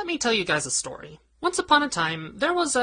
me tell you guys a story. Once upon a time, there was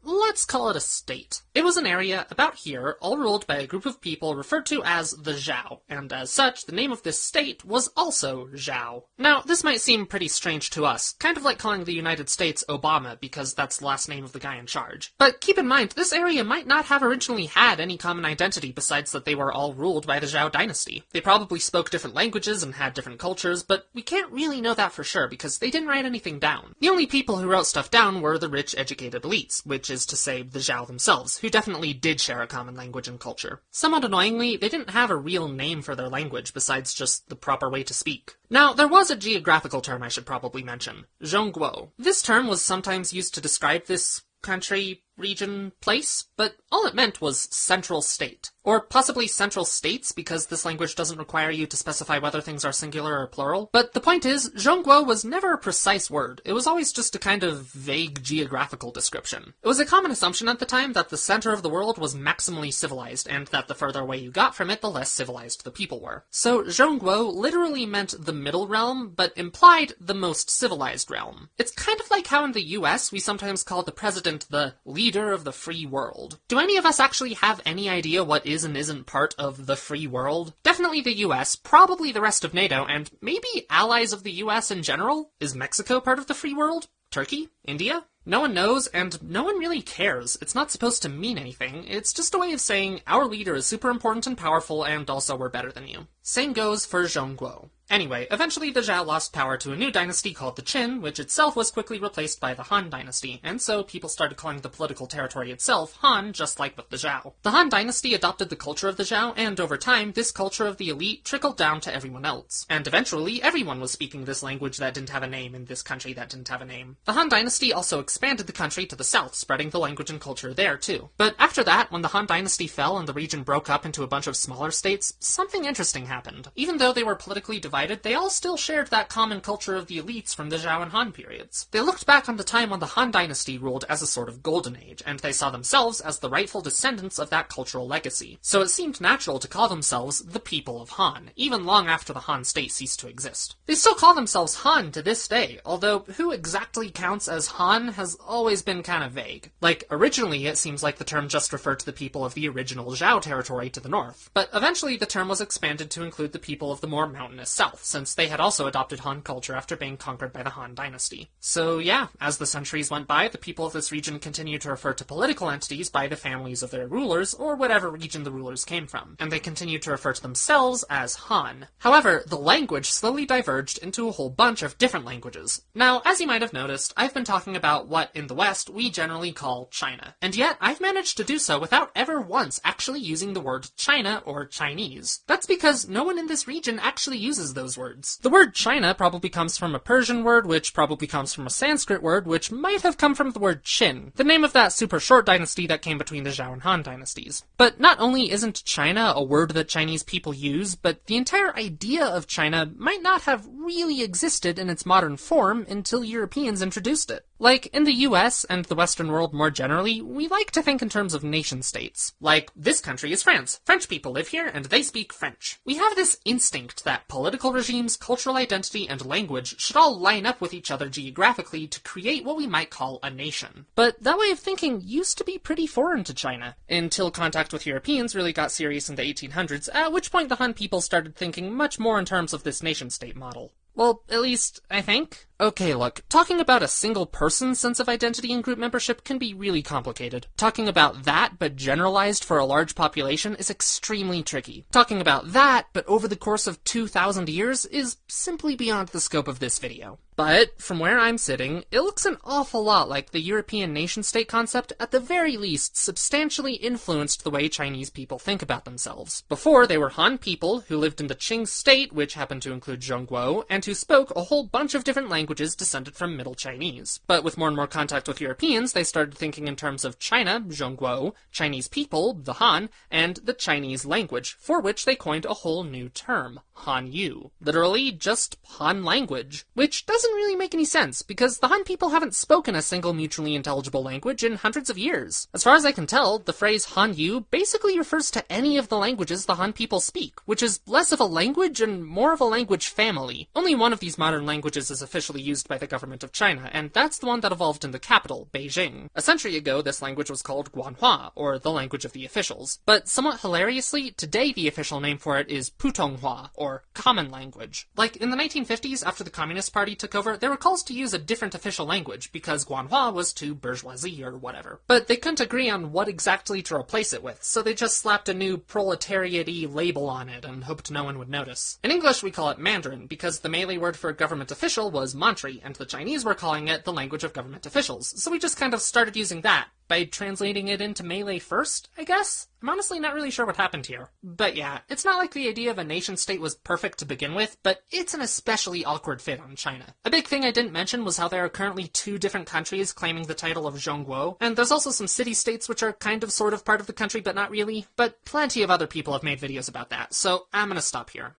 let's call it a state. It was an area about here, all ruled by a group of people referred to as the Zhao, and as such, the name of this state was also Zhao. Now, this might seem pretty strange to us, kind of like calling the United States Obama, because that's the last name of the guy in charge. But keep in mind, this area might not have originally had any common identity besides that they were all ruled by the Zhao dynasty. They probably spoke different languages and had different cultures, but we can't really know that for sure because they didn't write anything down. The only people who wrote stuff down were the rich, educated elites, which is to say the Zhao themselves, who definitely did share a common language and culture. Somewhat annoyingly, they didn't have a real name for their language besides just the proper way to speak. Now, there was a geographical term I should probably mention, zhongguo. This term was sometimes used to describe this country, region, place, but all it meant was central state. Or possibly central states, because this language doesn't require you to specify whether things are singular or plural. But the point is, zhongguo was never a precise word. It was always just a kind of vague geographical description. It was a common assumption at the time that the center of the world was maximally civilized, and that the further away you got from it, the less civilized the people were. So zhongguo literally meant the middle realm, but implied the most civilized realm. It's kind of like how in the US we sometimes call the president the leader of the free world. Do any of us actually have any idea what is and isn't part of the free world? Definitely the US, probably the rest of NATO, and maybe allies of the US in general? Is Mexico part of the free world? Turkey? India? No one knows, and no one really cares. It's not supposed to mean anything. It's just a way of saying, our leader is super important and powerful, and also we're better than you. Same goes for zhongguo. Anyway, eventually the Zhao lost power to a new dynasty called the Qin, which itself was quickly replaced by the Han dynasty, and so people started calling the political territory itself Han, just like with the Zhao. The Han dynasty adopted the culture of the Zhao, and over time, this culture of the elite trickled down to everyone else. And eventually, everyone was speaking this language that didn't have a name in this country that didn't have a name. The Han dynasty also expanded the country to the south, spreading the language and culture there too. But after that, when the Han dynasty fell and the region broke up into a bunch of smaller states, something interesting happened. Even though they were politically divided, they all still shared that common culture of the elites from the Zhao and Han periods. They looked back on the time when the Han dynasty ruled as a sort of golden age, and they saw themselves as the rightful descendants of that cultural legacy. So it seemed natural to call themselves the people of Han, even long after the Han state ceased to exist. They still call themselves Han to this day, although who exactly counts as Han has always been kind of vague. Like, originally it seems like the term just referred to the people of the original Zhao territory to the north, but eventually the term was expanded to include the people of the more mountainous south, since they had also adopted Han culture after being conquered by the Han dynasty. So yeah, as the centuries went by, the people of this region continued to refer to political entities by the families of their rulers, or whatever region the rulers came from, and they continued to refer to themselves as Han. However, the language slowly diverged into a whole bunch of different languages. Now, as you might have noticed, I've been talking about what, in the West, we generally call China, and yet I've managed to do so without ever once actually using the word China or Chinese. That's because no one in this region actually uses those words. The word China probably comes from a Persian word, which probably comes from a Sanskrit word, which might have come from the word Qin, the name of that super short dynasty that came between the Zhao and Han dynasties. But not only isn't China a word that Chinese people use, but the entire idea of China might not have really existed in its modern form until Europeans introduced it. Like, in the US and the Western world more generally, we like to think in terms of nation-states. Like, this country is France. French people live here, and they speak French. We have this instinct that political regimes, cultural identity, and language should all line up with each other geographically to create what we might call a nation. But that way of thinking used to be pretty foreign to China, until contact with Europeans really got serious in the 1800s, at which point the Han people started thinking much more in terms of this nation-state model. Well, at least, I think. Okay, look, talking about a single person's sense of identity and group membership can be really complicated. Talking about that, but generalized for a large population, is extremely tricky. Talking about that, but over the course of 2,000 years, is simply beyond the scope of this video. But, from where I'm sitting, it looks an awful lot like the European nation-state concept, at the very least, substantially influenced the way Chinese people think about themselves. Before, they were Han people who lived in the Qing state, which happened to include Zhongguo, and who spoke a whole bunch of different languages descended from Middle Chinese. But with more and more contact with Europeans, they started thinking in terms of China, Zhongguo, Chinese people, the Han, and the Chinese language, for which they coined a whole new term, Hanyu. Literally, just Han language. Which doesn't really make any sense, because the Han people haven't spoken a single mutually intelligible language in hundreds of years. As far as I can tell, the phrase Hanyu basically refers to any of the languages the Han people speak, which is less of a language and more of a language family. Only one of these modern languages is officially actually used by the government of China, and that's the one that evolved in the capital, Beijing. A century ago, this language was called Guanhua, or the language of the officials. But somewhat hilariously, today the official name for it is Putonghua, or common language. Like, in the 1950s, after the Communist Party took over, there were calls to use a different official language, because Guanhua was too bourgeoisie or whatever. But they couldn't agree on what exactly to replace it with, so they just slapped a new proletariat-y label on it and hoped no one would notice. In English, we call it Mandarin, because the Malay word for government official was Mantri, and the Chinese were calling it the language of government officials, so we just kind of started using that, by translating it into Malay first, I guess? I'm honestly not really sure what happened here. But yeah, it's not like the idea of a nation-state was perfect to begin with, but it's an especially awkward fit on China. A big thing I didn't mention was how there are currently 2 different countries claiming the title of Zhongguo, and there's also some city-states which are kind of sort of part of the country, but not really. But plenty of other people have made videos about that, so I'm gonna stop here.